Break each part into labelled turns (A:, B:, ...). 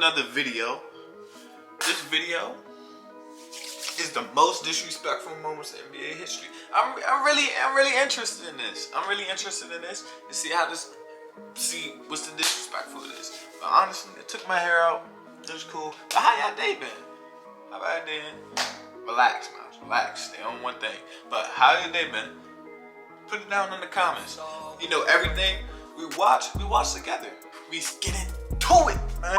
A: another video. This video is the most disrespectful moments in NBA history. I'm really interested in this. I'm really interested in this to see how this, see what's the disrespectful of this. But honestly, I took my hair out. It was cool. But how y'all day been? How about then? Relax, man. Relax. Stay on one thing. But how your day been? Put it down in the comments. You know, everything we watch together. We get into it, man.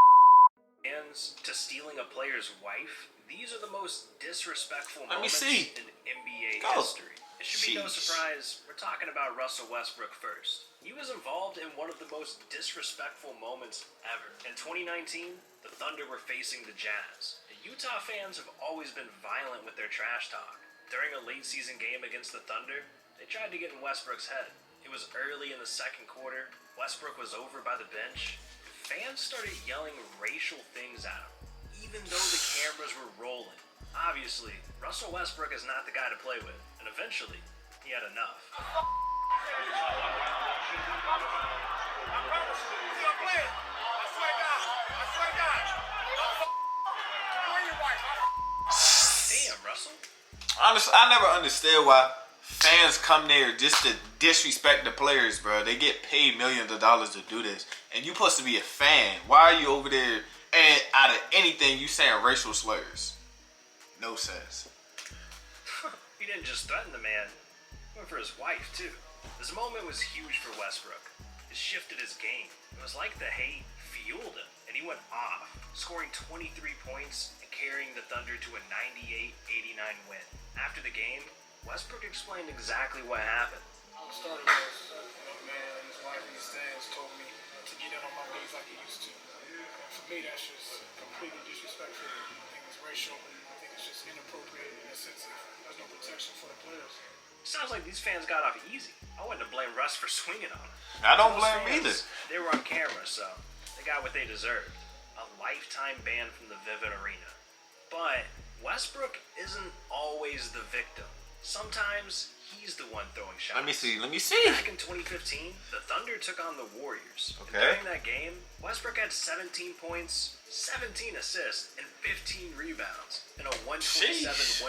B: To stealing a player's wife, these are the most disrespectful
A: Let me
B: moments
A: see.
B: in NBA
A: Go.
B: history. It should be no surprise we're talking about Russell Westbrook first. He was involved in one of the most disrespectful moments ever. In 2019, the Thunder were facing the Jazz. The Utah fans have always been violent with their trash talk. During a late season game against the Thunder, they tried to get in Westbrook's head. It was early in the second quarter. Westbrook was over by the bench. Fans started yelling racial things at him, even though the cameras were rolling. Obviously, Russell Westbrook is not the guy to play with, and eventually, he had enough. Damn, Russell.
A: Honestly, I never understood why fans come there just to disrespect the players, bro. They get paid millions of dollars to do this. And you supposed to be a fan. Why are you over there and out of anything you saying racial slurs? No sense.
B: He didn't just threaten the man, he went for his wife too. This moment was huge for Westbrook. It shifted his game. It was like the hate fueled him, and he went off, scoring 23 points and carrying the Thunder to a 98-89 win. After the game, Westbrook explained exactly what happened.
C: How it started was a man and his wife in the stands told me to get down on my knees like he used to. And for me, that's just completely disrespectful. I think it's racial. I think it's just inappropriate in the sense of there's no protection for the players.
B: Sounds like these fans got off easy. I wouldn't have blamed Russ for swinging on him.
A: I don't
B: Those
A: blame
B: fans,
A: either.
B: They were on camera, so they got what they deserved. A lifetime ban from the Vivint Arena. But Westbrook isn't always the victim. Sometimes he's the one throwing shots.
A: Let me see.
B: Back in 2015, the Thunder took on the Warriors.
A: Okay.
B: And during that game, Westbrook had 17 points, 17 assists, and 15 rebounds in a 127-115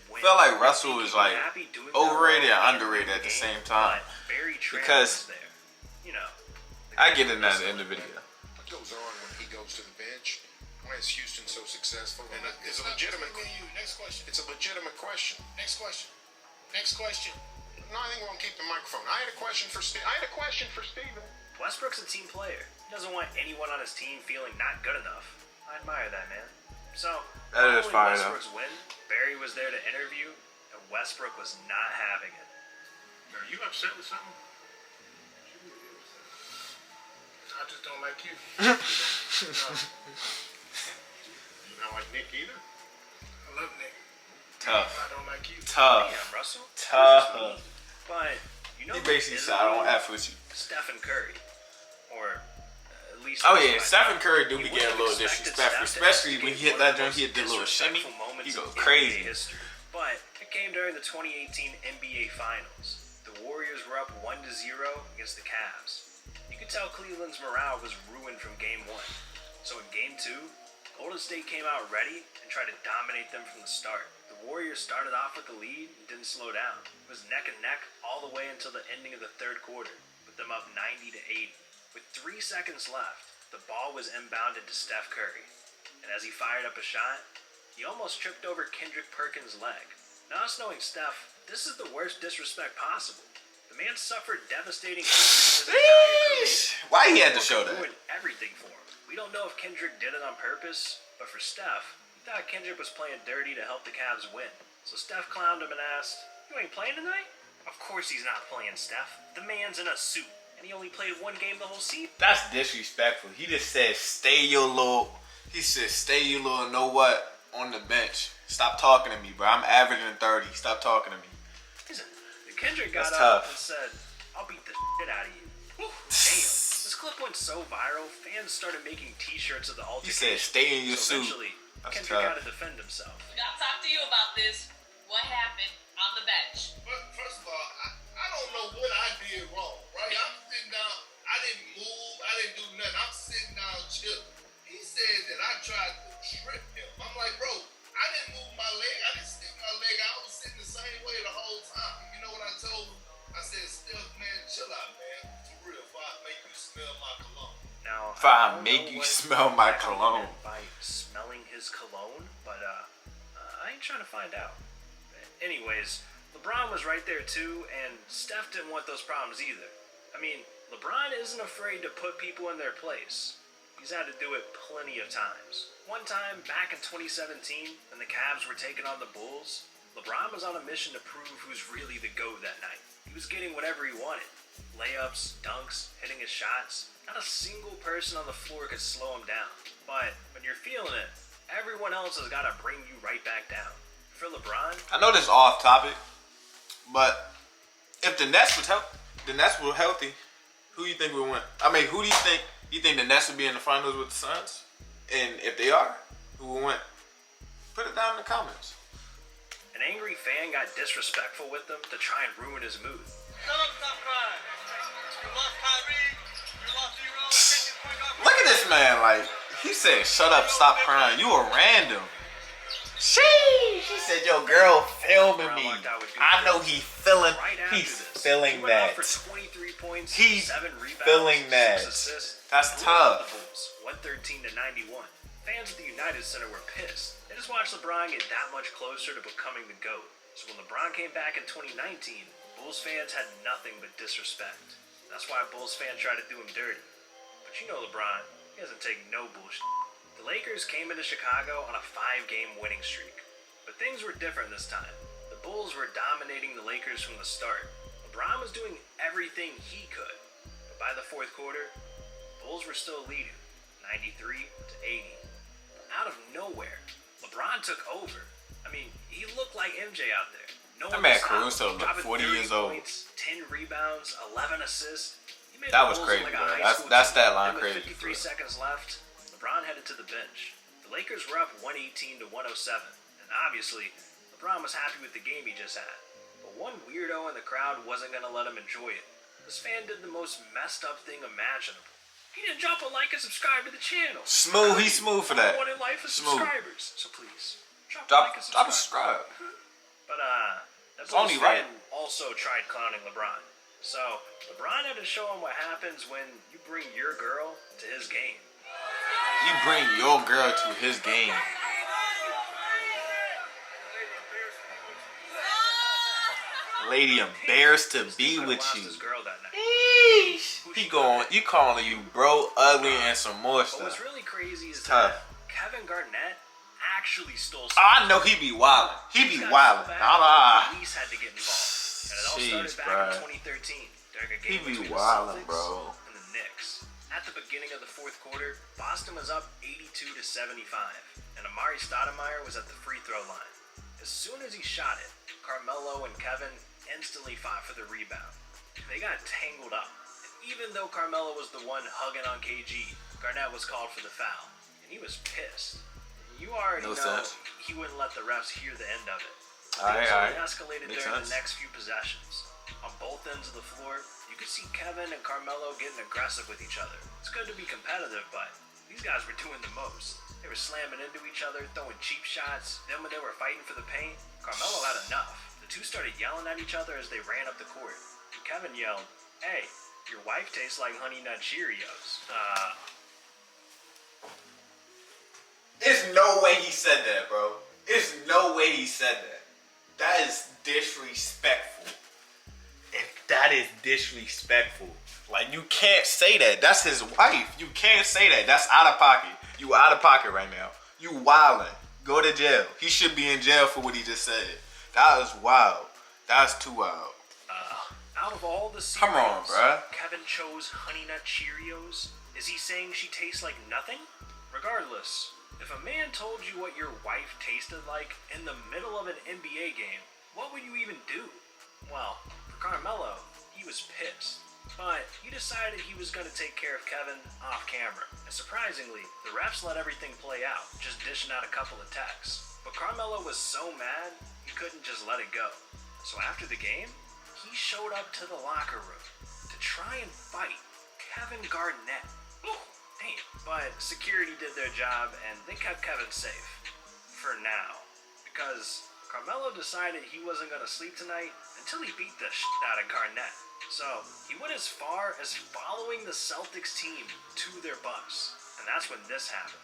B: win.
A: I feel like Russell was like overrated and
B: well
A: underrated at the
B: game,
A: same time.
B: but Barry Trent
A: Because
B: was there. You know.
A: I get it at the end of the video.
D: What goes on when he goes to the bench? Why is Houston so successful? And it's a legitimate.
C: Next question.
D: It's a legitimate question.
C: Next question. Next question.
D: No, I think we'll keep the microphone. I had a question for Steve. Steven.
B: Westbrook's a team player. He doesn't want anyone on his team feeling not good enough. I admire that, man. So,
A: That is fire,
B: following
A: though.
B: Westbrook's win, Barry was there to interview, and Westbrook was not having it.
C: Are you upset with something? I just don't like you. No.
D: You not like Nick either?
C: I love Nick.
A: Tough.
C: I don't like you.
A: Tough.
B: Damn, Russell.
A: Tough.
B: But, you know
A: He
B: who
A: basically
B: isn't
A: said, I don't
B: cool?
A: F with you.
B: Stephen Curry. Or, at least...
A: Oh
B: that's
A: yeah,
B: what I
A: Stephen
B: thought.
A: Curry do
B: You
A: be
B: wouldn't
A: getting a little
B: have expected
A: disrespectful,
B: Steph to
A: especially when he hit
B: execute
A: that
B: one
A: joint,
B: of
A: he hit the little shimmy.
B: disrespectful moments
A: He go
B: in
A: crazy.
B: NBA history. But it came during the 2018 NBA Finals. The Warriors were up 1-0 against the Cavs. You could tell Cleveland's morale was ruined from Game 1. So in Game 2, Golden State came out ready and tried to dominate them from the start. The Warriors started off with the lead and didn't slow down. It was neck and neck all the way until the ending of the third quarter, with them up 90-80. With 3 seconds left, the ball was inbounded to Steph Curry. And as he fired up a shot, he almost tripped over Kendrick Perkins' leg. Now, us knowing Steph, this is the worst disrespect possible. The man suffered devastating injuries his entire career.
A: Why he had to show
B: Ruined
A: that?
B: everything for him. We don't know if Kendrick did it on purpose, but for Steph, he thought Kendrick was playing dirty to help the Cavs win. So Steph clowned him and asked, "You ain't playing tonight?" Of course he's not playing, Steph. The man's in a suit, and he only played one game the whole season.
A: That's disrespectful. He just said, stay your little, know what, on the bench. Stop talking to me, bro. I'm averaging 30. Stop talking to me.
B: Listen, Kendrick got
A: That's
B: up
A: tough.
B: and said, "I'll beat the shit out of you." Damn. This clip went so viral, fans started making t-shirts of the
A: He
B: altercation.
A: said, stay in your
B: So
A: suit.
B: eventually,
A: That's
B: Kendrick
A: tough.
B: had to defend himself.
E: We gotta talk to you about this. What happened on the bench?
F: But first of all, I don't know what I did wrong, right? I'm sitting down, I didn't move, I didn't do nothing. I'm sitting down chilling. He said my cologne.
B: Now,
A: If I
B: don't
A: make
B: know
A: you
B: what
A: smell my
B: exactly he
A: cologne.
B: meant by smelling his cologne, but I ain't trying to find out. Anyways, LeBron was right there too, and Steph didn't want those problems either. I mean, LeBron isn't afraid to put people in their place. He's had to do it plenty of times. One time, back in 2017, when the Cavs were taking on the Bulls, LeBron was on a mission to prove who's really the GOAT that night. He was getting whatever he wanted. Layups, dunks, hitting his shots. Not a single person on the floor could slow him down. But when you're feeling it, everyone else has got to bring you right back down. For LeBron,
A: I know this is off topic, but if the Nets were healthy, who do you think would win? I mean, who do you think? You think the Nets would be in the finals with the Suns? And if they are, who will win? Put it down in the comments.
B: an angry fan got disrespectful with them to try and ruin his mood.
F: Shut up, stop crying. You lost Kyrie. You lost D-Rose.
A: Look at this man, like, he said, shut up, stop crying. You a random. She said, your girl filming me. I know he feeling, he's feeling that.
B: For 23 points,
A: He's
B: 7 rebounds,
A: feeling that.
B: 6 assists.
A: That's
B: Blew out
A: tough.
B: the Bulls, 113-91. Fans at the United Center were pissed. They just watched LeBron get that much closer to becoming the GOAT. So when LeBron came back in 2019, Bulls fans had nothing but disrespect. That's why Bulls fans tried to do him dirty. But you know LeBron, he doesn't take no bullshit. The Lakers came into Chicago on a 5-game winning streak. But things were different this time. The Bulls were dominating the Lakers from the start. LeBron was doing everything he could. But by the fourth quarter, Bulls were still leading, 93-80. Out of nowhere, LeBron took over. I mean, he looked like MJ out there. No
A: That
B: one
A: man
B: could stop him.
A: Caruso looked
B: Dropping
A: 40 years
B: 30
A: old.
B: Points, 10 rebounds, 11 assists. He made
A: That
B: the
A: was
B: Bulls
A: crazy,
B: look like a
A: bro.
B: high
A: That's-
B: school
A: that's
B: team.
A: that line
B: And
A: crazy,
B: with 53
A: bro.
B: seconds left, LeBron headed to the bench. The Lakers were up 118-107, and obviously, LeBron was happy with the game he just had. But one weirdo in the crowd wasn't going to let him enjoy it. This fan did the most messed up thing imaginable. He didn't drop a like and subscribe to the channel.
A: Smooth, he's smooth for that.
B: I wanted life of
A: Smooth.
B: subscribers, so please drop a
A: Drop,
B: like and
A: drop a
B: subscribe.
A: subscribe.
B: But that
A: It's only
B: Bulls
A: right.
B: fan also tried clowning LeBron. So LeBron had to show him what happens when you bring your girl to his game.
A: You bring your girl to his game. Lady embarrassed to be with you.
B: His girl that night.
A: He going, you calling you bro, ugly, and some more
B: But what's
A: stuff.
B: really crazy is
A: Tough.
B: that Kevin Garnett actually stole.
A: I know he be wildin'. He be
B: Got
A: wildin'.
B: so bad,
A: Nah,
B: the police had to get involved. And it all
A: Jeez,
B: started back
A: bruh.
B: in 2013 during a
A: He
B: game
A: be
B: between
A: wildin',
B: the Celtics
A: bro.
B: and the Knicks. At the beginning of the fourth quarter, Boston was up 82-75, and Amari Stoudemire was at the free throw line. As soon as he shot it, Carmelo and Kevin instantly fought for the rebound. They got tangled up. And even though Carmelo was the one hugging on KG, Garnett was called for the foul, and he was pissed. You already
A: No
B: know
A: sense.
B: he wouldn't let the refs hear the end of it.
A: Alright,
B: Things only
A: alright.
B: escalated
A: Makes
B: during
A: sense.
B: the next few possessions. On both ends of the floor, you could see Kevin and Carmelo getting aggressive with each other. It's good to be competitive, but these guys were doing the most. They were slamming into each other, throwing cheap shots. Then when they were fighting for the paint, Carmelo had enough. The two started yelling at each other as they ran up the court. And Kevin yelled, "Hey, your wife tastes like Honey Nut Cheerios."
A: There's no way he said that, bro. There's no way he said that. That is disrespectful. And that is disrespectful. Like, you can't say that. That's his wife. You can't say that. That's out of pocket. You out of pocket right now. You wildin'. Go to jail. He should be in jail for what he just said. That was wild. That's too wild.
B: Out of all the cereals,
A: Come on, bruh.
B: Kevin chose Honey Nut Cheerios. Is he saying she tastes like nothing? Regardless, if a man told you what your wife tasted like in the middle of an NBA game, what would you even do? Well, for Carmelo, he was pissed. But he decided he was going to take care of Kevin off camera. And surprisingly, the refs let everything play out, just dishing out a couple of techs. But Carmelo was so mad, he couldn't just let it go. So after the game, he showed up to the locker room to try and fight Kevin Garnett. Ooh, damn. But security did their job and they kept Kevin safe. For now. Because Carmelo decided he wasn't going to sleep tonight until he beat the shit out of Garnett. So he went as far as following the Celtics team to their bus, and that's when this happened.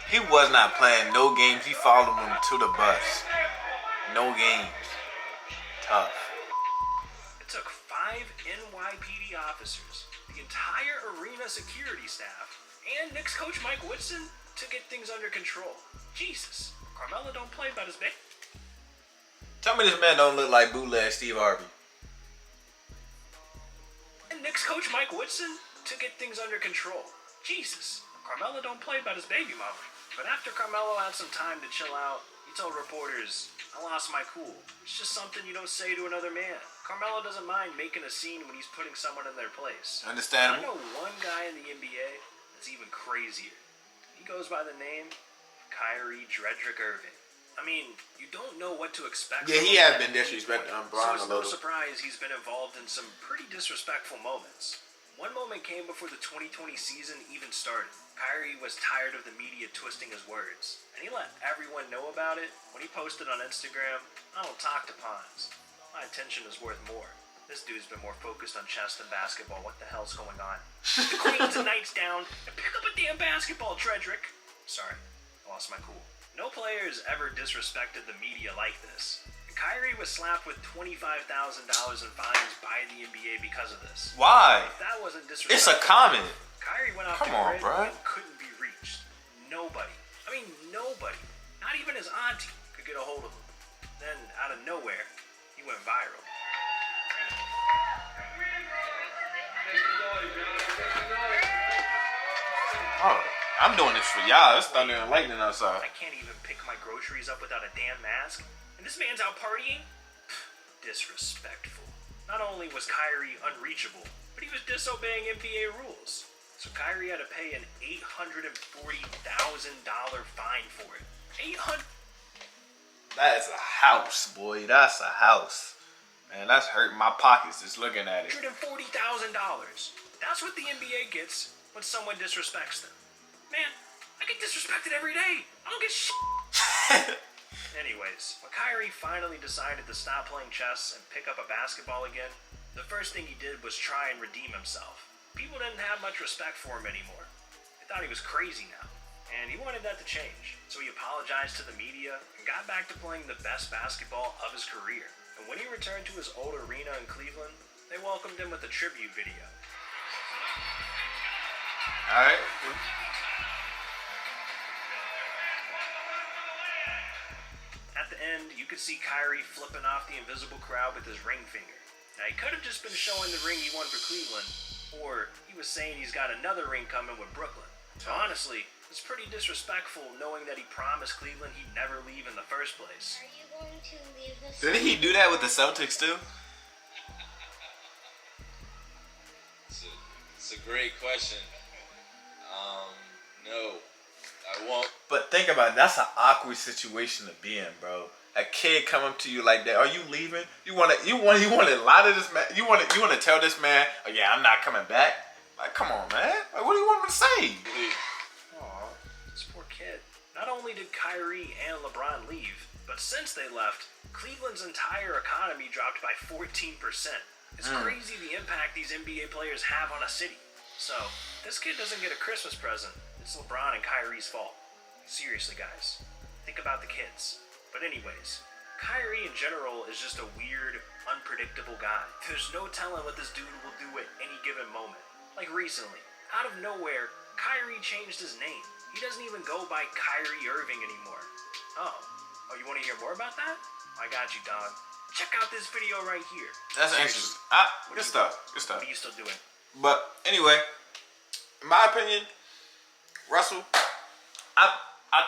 A: He was not playing no games. He followed him to the bus. No games. Tough.
B: It took 5 NYPD officers, the entire arena security staff, and Knicks coach Mike Woodson to get things under control. Jesus, Carmelo don't play about his baby.
A: Tell me this man don't look like bootleg Steve Harvey.
B: And Knicks coach Mike Woodson to get things under control. Jesus, Carmelo don't play about his baby mama. But after Carmelo had some time to chill out, he told reporters, "I lost my cool. It's just something you don't say to another man." Carmelo doesn't mind making a scene when he's putting someone in their place.
A: Understandable.
B: I know one guy in the NBA that's even crazier. He goes by the name Kyrie Dredrick Irving. I mean, you don't know what to expect.
A: Yeah, he has been disrespecting
B: So
A: Brown a
B: it's no
A: little.
B: surprise he's been involved in some pretty disrespectful moments. One moment came before the 2020 season even started. Kyrie was tired of the media twisting his words, and he let everyone know about it when he posted on Instagram, "I don't talk to pawns. My attention is worth more. This dude's been more focused on chess than basketball. What the hell's going on? Put the queens and knights down and pick up a damn basketball, Dredrick." Sorry, I lost my cool. No players ever disrespected the media like this. And Kyrie was slapped with $25,000 in fines by the NBA because of this.
A: Why?
B: If that wasn't disrespectful,
A: It's a comment.
B: Kyrie went off
A: Come
B: the
A: on,
B: grid
A: bruh.
B: and couldn't be reached. Nobody. I mean, nobody. Not even his auntie could get a hold of him. Then, out of nowhere, he went viral.
A: Oh, I'm doing this for y'all. It's thunder and lightning outside.
B: I can't even pick my groceries up without a damn mask. And this man's out partying? Disrespectful. Not only was Kyrie unreachable, but he was disobeying NBA rules. So Kyrie had to pay an $840,000 fine for it.
A: That is a house, boy. That's a house. Man, that's hurting my pockets just looking at it.
B: $840,000. That's what the NBA gets when someone disrespects them. Man, I get disrespected every day. I don't get shit. Anyways, when Kyrie finally decided to stop playing chess and pick up a basketball again, the first thing he did was try and redeem himself. People didn't have much respect for him anymore. They thought he was crazy now, and he wanted that to change. So he apologized to the media and got back to playing the best basketball of his career. And when he returned to his old arena in Cleveland, they welcomed him with a tribute video.
A: Alright.
B: At the end, you could see Kyrie flipping off the invisible crowd with his ring finger. Now, he could have just been showing the ring he won for Cleveland, or he was saying he's got another ring coming with Brooklyn. So honestly, it's pretty disrespectful knowing that he promised Cleveland he'd never leave in the first place.
G: Are you going to leave this?
A: Didn't he do that with the Celtics too?
H: It's a great question. No, I won't.
A: But think about it, that's an awkward situation to be in, bro. A kid come up to you like that. Are you leaving? You want to lie to this man? You want to tell this man, "Oh yeah, I'm not coming back." Like, come on, man. Like, what do you want him to say?
B: Aw, this poor kid. Not only did Kyrie and LeBron leave, but since they left, Cleveland's entire economy dropped by 14%. It's crazy the impact these NBA players have on a city. So, this kid doesn't get a Christmas present. It's LeBron and Kyrie's fault. Seriously, guys. Think about the kids. But anyways, Kyrie in general is just a weird, unpredictable guy. There's no telling what this dude will do at any given moment. Like recently, out of nowhere, Kyrie changed his name. He doesn't even go by Kyrie Irving anymore. Oh, you want to hear more about that? I got you, dog. Check out this video right here.
A: That's interesting. Good stuff. Good stuff.
B: What are you still doing?
A: But anyway, in my opinion, Russell, I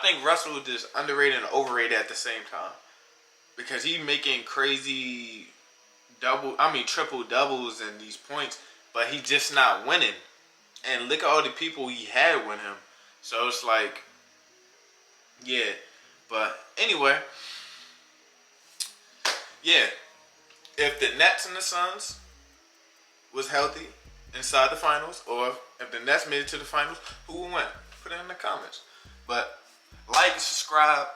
A: think Russell is just underrated and overrated at the same time, because he making crazy triple doubles and these points, but he just not winning. And look at all the people he had with him. So it's like, yeah. But anyway, yeah. If the Nets and the Suns was healthy inside the finals, or if the Nets made it to the finals, who would win? Put it in the comments. But like, subscribe,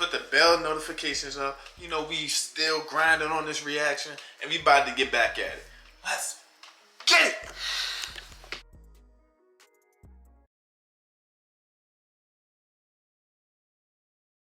A: Put the bell notifications up. You know, we still grinding on this reaction, and we about to get back at it. Let's get it.